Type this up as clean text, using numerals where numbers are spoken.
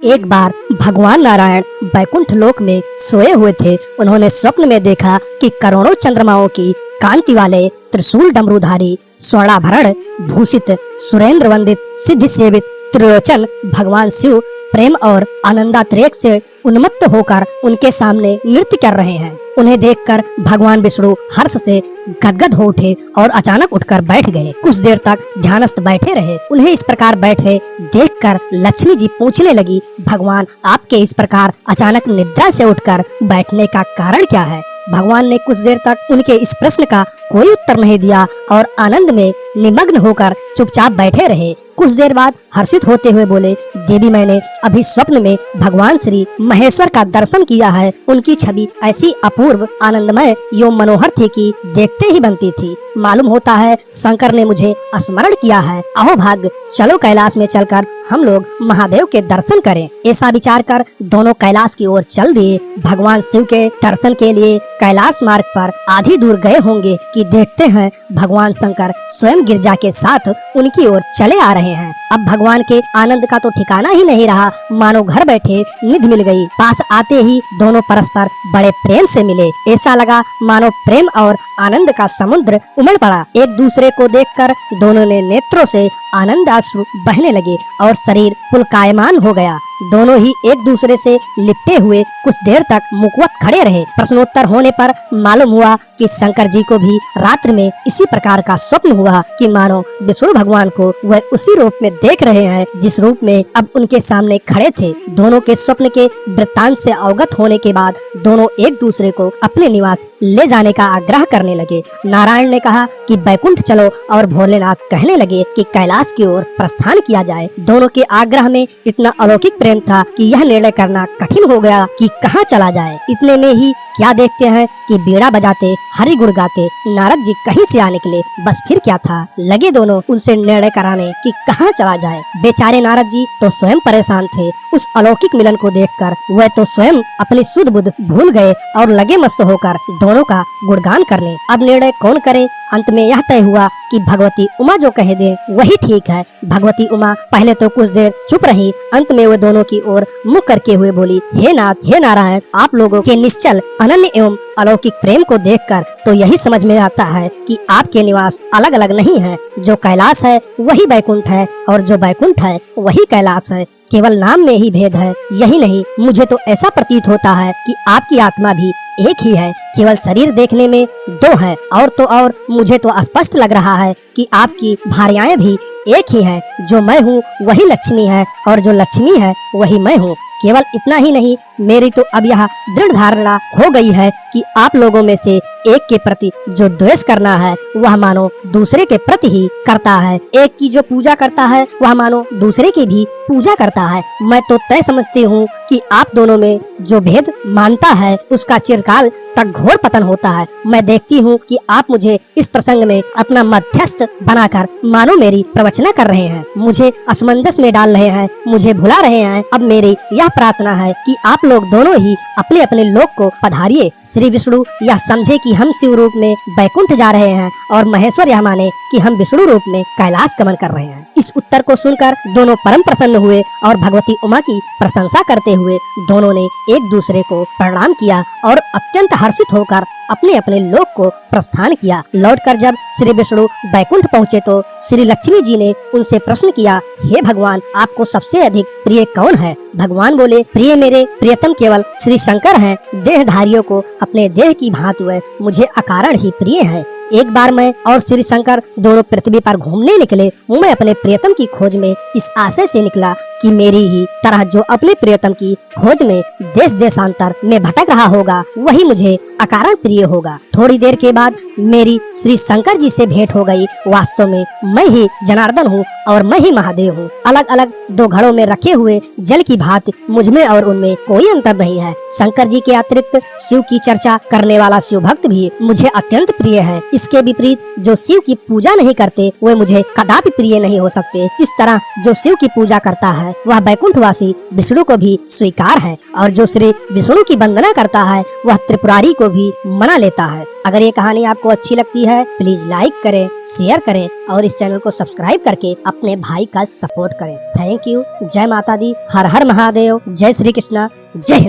एक बार भगवान नारायण बैकुंठ लोक में सोए हुए थे। उन्होंने स्वप्न में देखा कि करोड़ों चंद्रमाओं की कांति वाले त्रिशूल डमरूधारी स्वर्णाभरण भूषित सुरेंद्र वंदित सिद्धि सेवित त्रिलोचन भगवान शिव प्रेम और आनंदातिरेक से उन्मत्त होकर उनके सामने नृत्य कर रहे हैं। उन्हें देखकर भगवान विष्णु हर्ष से गदगद हो उठे और अचानक उठकर बैठ गए। कुछ देर तक ध्यानस्थ बैठे रहे। उन्हें इस प्रकार बैठे देखकर लक्ष्मी जी पूछने लगी, भगवान आपके इस प्रकार अचानक निद्रा से उठकर बैठने का कारण क्या है? भगवान ने कुछ देर तक उनके इस प्रश्न का कोई उत्तर नहीं दिया और आनंद में निमग्न होकर चुपचाप बैठे रहे। कुछ देर बाद हर्षित होते हुए बोले, देवी मैंने अभी स्वप्न में भगवान श्री महेश्वर का दर्शन किया है। उनकी छवि ऐसी अपूर्व आनंदमय एवं मनोहर थी कि देखते ही बनती थी। मालूम होता है शंकर ने मुझे स्मरण किया है। अहो भाग्य, चलो कैलाश में चलकर हम लोग महादेव के दर्शन करें। ऐसा विचार कर दोनों कैलाश की ओर चल दिए। भगवान शिव के दर्शन के लिए कैलाश मार्ग पर आधी दूर गए होंगे कि देखते हैं भगवान शंकर स्वयं गिरजा के साथ उनकी ओर चले आ रहे हैं। अब भगवान के आनंद का तो ठिकाना ही नहीं रहा, मानो घर बैठे निधि मिल गई। पास आते ही दोनों परस्पर बड़े प्रेम से मिले। ऐसा लगा मानो प्रेम और आनंद का समुद्र उमड़ पड़ा। एक दूसरे को देखकर दोनों ने नेत्रों से आनंदाश्रु बहने लगे और शरीर पुलकायमान हो गया। दोनों ही एक दूसरे से लिपटे हुए कुछ देर तक मुखवत खड़े रहे। प्रश्नोत्तर होने पर मालूम हुआ कि शंकर जी को भी रात्रि में इसी प्रकार का स्वप्न हुआ कि मानो विष्णु भगवान को वह उसी रूप में देख रहे हैं जिस रूप में अब उनके सामने खड़े थे। दोनों के स्वप्न के वृत्तांत से अवगत होने के बाद दोनों एक दूसरे को अपने निवास ले जाने का आग्रह करने लगे। नारायण ने कहा कि बैकुंठ चलो और भोलेनाथ कहने लगे कि कैलाश की ओर प्रस्थान किया जाए। दोनों के आग्रह में इतना अलौकिक प्रेम था कि यह निर्णय करना कठिन हो गया कि कहाँ चला जाए। इतने में ही क्या देखते हैं कि बीड़ा बजाते हरि गुण गाते नारद जी कहीं से आ निकले। बस फिर क्या था, लगे दोनों उनसे निर्णय कराने कि कहाँ चला जाए। बेचारे नारद जी तो स्वयं परेशान थे। उस अलौकिक मिलन को देखकर वह तो स्वयं अपनी सुध बुध भूल गए और लगे मस्त होकर दोनों का गुणगान करने। अब निर्णय कौन करे? अंत में यह तय हुआ कि भगवती उमा जो कह दे वही ठीक है। भगवती उमा पहले तो कुछ देर चुप रही, अंत में वे दोनों की ओर मुख करके हुए बोली, हे नाथ, हे नारायण, आप लोगों के निश्चल अनन्य एवं अलौकिक प्रेम को देखकर तो यही समझ में आता है कि आपके निवास अलग अलग नहीं है। जो कैलाश है वही बैकुंठ है और जो बैकुंठ है वही कैलाश है। केवल नाम में ही भेद है। यही नहीं, मुझे तो ऐसा प्रतीत होता है कि आपकी आत्मा भी एक ही है। केवल शरीर देखने में दो है और तो और मुझे तो स्पष्ट लग रहा है कि आपकी भार्याएं भी एक ही है। जो मैं हूँ वही लक्ष्मी है और जो लक्ष्मी है वही मैं हूँ। केवल इतना ही नहीं, मेरी तो अब यह दृढ़ धारणा हो गई है कि आप लोगों में से एक के प्रति जो द्वेष करना है वह मानो दूसरे के प्रति ही करता है। एक की जो पूजा करता है वह मानो दूसरे की भी पूजा करता है। मैं तो तय समझती हूँ कि आप दोनों में जो भेद मानता है उसका चिरकाल तक घोर पतन होता है। मैं देखती हूँ कि आप मुझे इस प्रसंग में अपना मध्यस्थ बनाकर मानो मेरी प्रवचना कर रहे हैं, मुझे असमंजस में डाल रहे हैं, मुझे भुला रहे हैं। अब मेरी यह प्रार्थना है कि आप लोग दोनों ही अपने अपने लोक को पधारिए। श्री विष्णु यह समझे कि हम शिव रूप में बैकुंठ जा रहे हैं और महेश्वर यह माने कि हम विष्णु रूप में कैलाश गमन कर रहे हैं। इस उत्तर को सुनकर दोनों परम प्रसन्न हुए और भगवती उमा की प्रशंसा करते हुए दोनों ने एक दूसरे को प्रणाम किया और अत्यंत हर्षित होकर अपने अपने लोक को प्रस्थान किया। लौटकर जब श्री विष्णु बैकुंठ पहुँचे तो श्री लक्ष्मी जी ने उनसे प्रश्न किया, हे भगवान, आपको सबसे अधिक प्रिय कौन है? भगवान बोले, प्रिय मेरे प्रियतम केवल श्री शंकर हैं। देहधारियों को अपने देह की भांति वह मुझे अकारण ही प्रिय है। एक बार मैं और श्री शंकर दोनों पृथ्वी पर घूमने निकले। मैं अपने प्रियतम की खोज में इस आशय से निकला कि मेरी ही तरह जो अपने प्रियतम की खोज में देश देशांतर में भटक रहा होगा वही मुझे अकारण प्रिय होगा। थोड़ी देर के बाद मेरी श्री शंकर जी से भेंट हो गई। वास्तव में मैं ही जनार्दन हूँ और मैं ही महादेव हूँ। अलग अलग दो घड़ों में रखे हुए जल की भांति मुझमें और उनमें कोई अंतर नहीं है। शंकर जी के अतिरिक्त शिव की चर्चा करने वाला शिव भक्त भी मुझे अत्यंत प्रिय है। इसके विपरीत जो शिव की पूजा नहीं करते वे मुझे कदापि प्रिय नहीं हो सकते। इस तरह जो शिव की पूजा करता है वह बैकुंठवासी विष्णु को भी स्वीकार है और जो श्री विष्णु की वंदना करता है वह त्रिपुरारी को भी मना लेता है। अगर ये कहानी आपको अच्छी लगती है प्लीज लाइक करें, शेयर करें और इस चैनल को सब्सक्राइब करके अपने भाई का सपोर्ट करें। Thank you. जय माता दी, हर हर महादेव, जय श्री कृष्णा, जय हिंद।